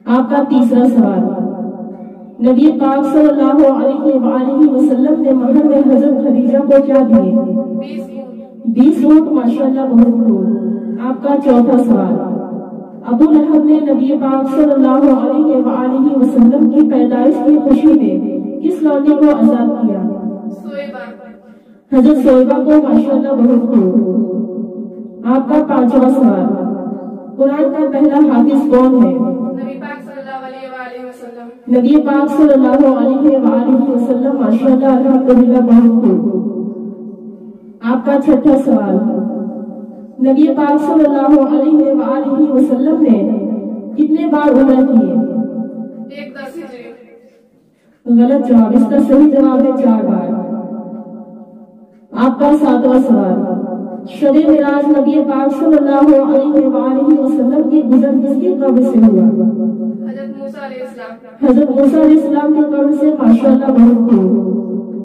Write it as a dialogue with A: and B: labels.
A: آپ کا تیسرا سوال، نبی پاک صلی اللہ علیہ وآلہ وسلم نے مہر میں حضرت خدیجہ کو کیا دیے؟ 20 اونٹ، ماشاءاللہ بہت خوب۔ آپ کا چوتھا سوال، ابو لہب نے نبی پاک صلی اللہ علیہ وآلہ وسلم کی پیدائش کی خوشی میں کس لونڈی کو آزاد کیا؟ حضرت سویبہ کو، ماشاءاللہ بہت خوب۔ آپ کا پانچواں سوال، قرآن کا پہلا حافظ کون ہے؟
B: نبی پاک صلی اللہ علیہ وآلہ وسلم۔
A: نبی پاک صلی اللہ علیہ وآلہ وسلم، ماشاءاللہ الحمدللہ بہت خوب۔ آپ کا چھٹا سوال، نبی پاک صلی اللہ علیہ وآلہ وسلم نے کتنے بار عمرہ کیے؟
B: 10 ہجری۔
A: غلط جواب، اس کا صحیح جواب ہے 4 بار۔ آپ کا ساتواں سوال، شب معراج نبی پاک صلی اللہ علیہ وآلہ وسلم کی گزر کس کی قبر سے ہوا؟
B: حضرت موسیٰ علیہ السلام۔
A: حضرت موسیٰ علیہ السلام کی قبر سے، ماشاءاللہ بہت خوب۔